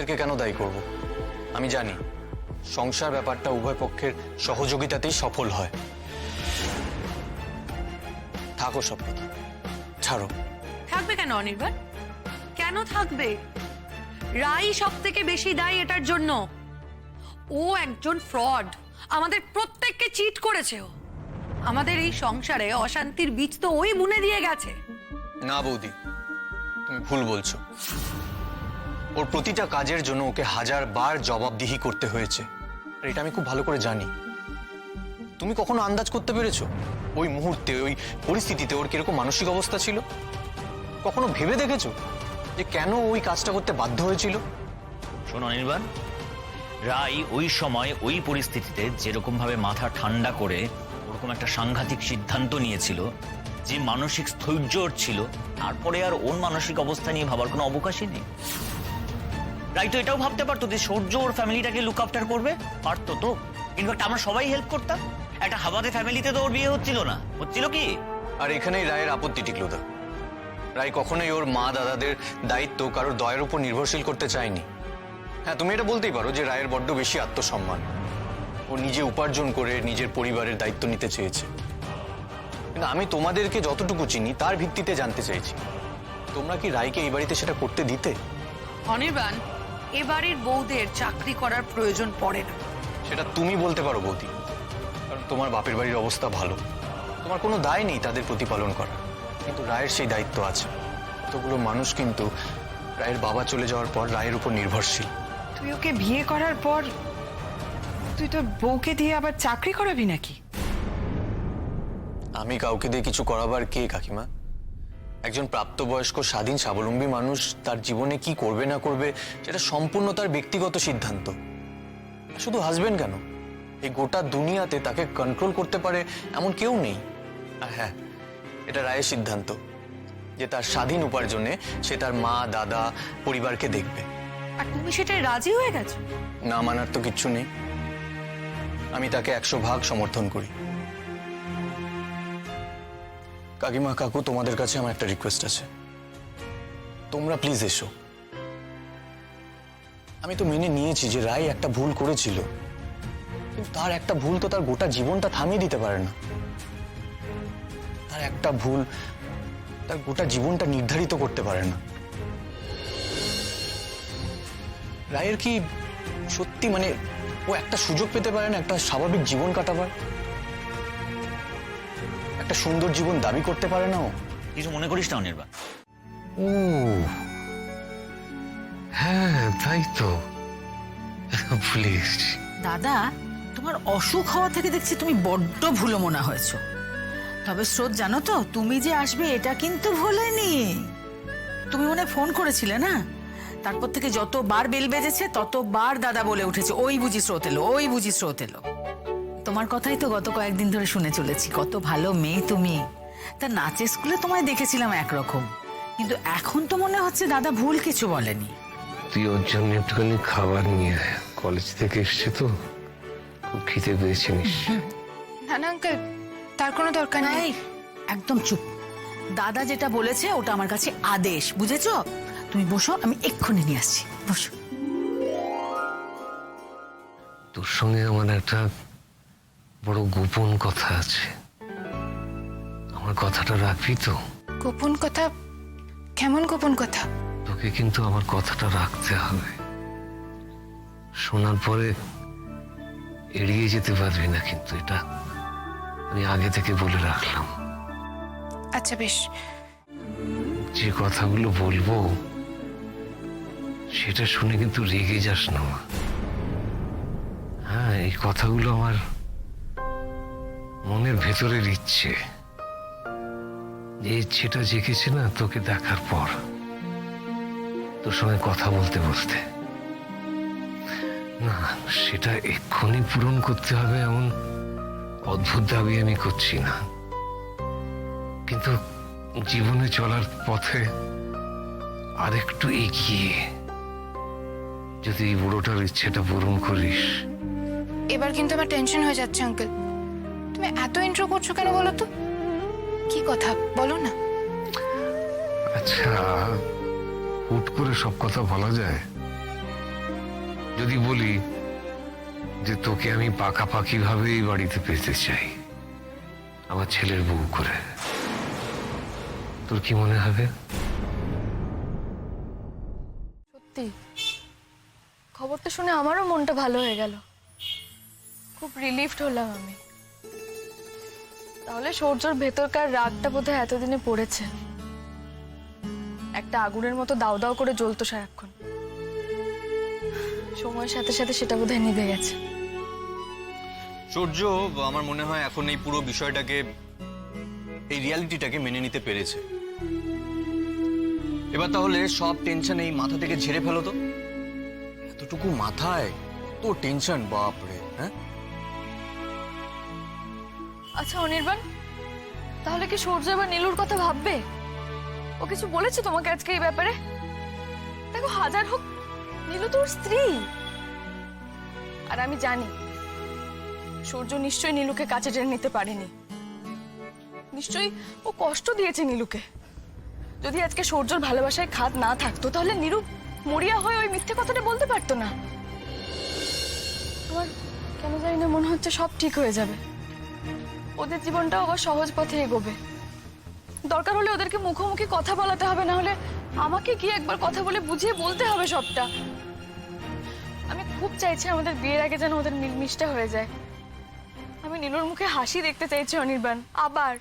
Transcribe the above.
তোমাদেরকে কেন দায়ী করব? আমি জানি সংসার ব্যাপারটা উভয় পক্ষের সহযোগিতাতেই সফল হয়। থাকো সব কথা, ছাড়ো। থাকবে কেন অনির্বাণ? কেন থাকবে? রাই সব থেকে বেশি দায়ী এটার জন্য। ও একজন ফ্রড, আমাদের প্রত্যেককে চিট করেছে ও। আমাদের এই সংসারে অশান্তির বীজ তো ওই বুনে দিয়ে গেছে। না বৌদি, তুমি ভুল বলছো। ওর প্রতিটা কাজের জন্য ওকে 1000 বার জবাবদিহি করতে হয়েছে, আর এটা আমি খুব ভালো করে জানি। তুমি কখনো আন্দাজ করতে পেরেছো ওই মুহূর্তে, ওই পরিস্থিতিতে ওর কিরকম মানসিক অবস্থা ছিল? কখনো ভেবে দেখেছো যে কেন ওই কাজটা করতে বাধ্য হয়েছিল? শোনো অনির্বাণ, রাই ওই সময় ওই পরিস্থিতিতে যেরকম ভাবে মাথা ঠান্ডা করে ওরকম একটা সাংঘাতিক সিদ্ধান্ত নিয়েছিল, যে মানসিক স্থৈর্য ওর ছিল, তারপরে আর ওর মানসিক অবস্থা নিয়ে ভাবার কোনো অবকাশই নেই। রাই তো এটাও ভাবতে পারতো যে সূর্য ওর ফ্যামিলিটাকে লুক আফটার করবে, পারতো তো। ইনফ্যাক্ট আমরা সবাই হেল্প করতাম। একটা হাবাদে ফ্যামিলিতে তো ওর বিয়ে হচ্ছিল না, হচ্ছিল কি? আর এখানেই রায়ের আপত্তি টিকলো। দা রায় কখনোই ওর মা দাদাদের দায়িত্ব কারোর দয়ের উপর নির্ভরশীল করতে চায়নি। হ্যাঁ, তুমি এটা বলতেই পারো যে রায়ের বড্ড বেশি আত্মসম্মান, ও নিজে উপার্জন করে নিজের পরিবারের দায়িত্ব নিতে চেয়েছে। কিন্তু আমি তোমাদেরকে যতটুকু চিনি তার ভিত্তিতে জানতে চাইছি, তোমরা কি রায়কে এই বাড়িতে সেটা করতে দিতে? অনির্বাণ, এবারের বউদের চাকরি করার প্রয়োজন পড়ে না। সেটা তুমি বলতে পারো বৌদি, কারণ তোমার বাপের বাড়ির অবস্থা ভালো, তোমার কোনো দায় নেই তাদের প্রতিপালন করা। কিন্তু রায়ের সেই দায়িত্ব আছে। এতগুলো মানুষ কিন্তু রায়ের বাবা চলে যাওয়ার পর রায়ের উপর নির্ভরশীল। তুই ওকে বিয়ে করার পর তুই তোর বউকে দিয়ে আবার চাকরি করাবি নাকি? আমি কাউকে দিয়ে কিছু করাবার কে কাকিমা? একজন প্রাপ্তবয়স্ক স্বাধীন স্বাবলম্বী মানুষ তার জীবনে কি করবে না করবে সেটা সম্পূর্ণ তার ব্যক্তিগত সিদ্ধান্ত। শুধু হাজবেন্ড কেন, এই গোটা দুনিয়াতে তাকে কন্ট্রোল করতে পারে এমন কেউ নেই। আর হ্যাঁ, এটা রায়ের সিদ্ধান্ত যে তার স্বাধীন উপার্জনে সে তার মা দাদা পরিবারকে দেখবে। আর তুমি সেটাই রাজি হয়ে গেছো? না মানার তো কিচ্ছু নেই। আমি তাকে 100% সমর্থন করি। কাকিমা কাকু, তোমাদের কাছে আমার একটা রিকোয়েস্ট আছে, তোমরা প্লিজ এসো। আমি তো মেনে নিয়েছি যে রায় একটা ভুল করেছিল, কিন্তু তার একটা ভুল তো তার গোটা জীবনটা থামিয়ে দিতে পারে না। তার একটা ভুল তার গোটা জীবনটা নির্ধারিত করতে পারে না। রায়ের কি সত্যি মানে ও একটা সুযোগ পেতে পারে না একটা স্বাভাবিক জীবন কাটাবার? একটা সুন্দর জীবন দাবি করতে পারে না ও? কিছু মনে করিস না অনির্বাণ? ও হ্যাঁ, তাই তো, ভুলে গেছি। দাদা, তোমার অসুখ হওয়া থেকে দেখছি তুমি বড্ড ভুলো মনা হয়েছো। তবে স্রোত, জানো তো তুমি যে আসবে এটা কিন্তু ভোলেনি। তুমি মনে ফোন করেছিলে না, তারপর থেকে যতবার বেল বেজেছে ততবার দাদা বলে উঠেছে, ওই বুঝি স্রোত এলো, ওই বুঝি স্রোত এলো। তোমার কথাই তো গত কয়েকদিন ধরে শুনে চলেছি, কত ভালো মেয়ে তুমি। তা নাচের স্কুলে তোমায় দেখেছিলাম একরকম, কিন্তু এখন তো মনে হচ্ছে দাদা ভুল কিছু বলেনি। তুই ওর জন্য একটুখানি খাবার নিয়ে আয়, কলেজ থেকে এসছে তো, খুব খিদে পেয়েছে নিশ্চয়ই। না না আঙ্কেল, তার কোনো দরকার নেই। এই, একদম চুপ। দাদা যেটা বলেছে ওটা আমার কাছে আদেশ, বুঝেছো? তুমি বসো, আমি এক্ষুনি নিয়ে আসছি, বসো। তোর সঙ্গে আমার একটা বড় গোপন কথা আছে, আমার কথাটা রাখবি তো? গোপন কথা? কেমন গোপন কথা? তোকে কিন্তু আমার কথাটা রাখতে হবে। শোনার পরে এড়িয়ে যেতে পারবি না, কিন্তু এটা আমি আগে থেকে বলে রাখলাম। আচ্ছা বেশ। যে কথাগুলো বলবো সেটা শুনে কিন্তু রেগে যাস না মা। হ্যাঁ, এই কথাগুলো আমার মনের ভেতরের ইচ্ছে, যে ইচ্ছেটা জেগেছে না তোকে দেখার পর, তোর সঙ্গে কথা বলতে বলতে। না, সেটা এক্ষুনি পূরণ করতে হবে এমন অদ্ভুত দাবি আমি করছি না, কিন্তু জীবনে চলার পথে আরেকটু এগিয়ে যদি এই বুড়োটার ইচ্ছেটা পূরণ করিস। এবার কিন্তু আমার টেনশন হয়ে যাচ্ছে আঙ্কেল। তুমি এত ইন্ট্রো করছো কেন বলো তো? কি কথা বলো না। আচ্ছা, হুট করে সব কথা বলা যায়? যদি বলি যে তোকে আমি পাকাপাকি ভাবে এই বাড়িতে পেতে চাই, আমার ছেলের বউ করে, তোর কি মনে হবে? সত্যি খবরটা শুনে আমারও মনটা ভালো হয়ে গেল, খুব রিলিফড হলাম আমি। তাহলে সূর্যর ভেতরকার রাগটা বোধহয় এতদিনে পড়েছে, একটা আগুনের মতো দাও দাও করে জ্বলতো সারাক্ষণ, সময়ের সাথে সাথে সেটা বোধহয় নিভে গেছে। সূর্য আমার মনে হয় এখন এই পুরো বিষয়টাকে, এই রিয়ালিটিটাকে মেনে নিতে পেরেছে। এবার তাহলে সব টেনশন এই মাথা থেকে ঝেড়ে ফেলো তো। এতটুকু মাথায় তো টেনশন, বাপরে। হ্যাঁ, আচ্ছা অনির্বাণ, তাহলে কি সূর্য এবার নীলুর কথা ভাববে? ও কিছু বলেছে তোমাকে আজকে এই ব্যাপারে? দেখো, হাজার হোক নীলু তোর স্ত্রী, আর আমি জানি সূর্য নিশ্চয়ই নীলুকে কাছে টেনে নিতে পারেনি, নিশ্চয়ই ও কষ্ট দিয়েছে নীলুকে। যদি আজকে সূর্যর ভালোবাসায় খাদ না থাকতো তাহলে নীলু মরিয়া হয়ে ওই মিথ্যে কথাটা বলতে পারতো না। আমার কেন জানি না মনে হচ্ছে সব ঠিক হয়ে যাবে, ওদের জীবনটাও আবার সহজ পথে এগোবে। দরকার হলে ওদেরকে মুখোমুখি কথা বলাতে হবে, না হলে আমাকে গিয়ে একবার কথা বলে বুঝিয়ে বলতে হবে সবটা। আমি খুব চাইছি আমাদের বিয়ের আগে যেন ওদের মিলমিশটা হয়ে যায়। আমি নীলুর মুখে হাসি দেখতে চাইছি অনির্বাণ, আবার।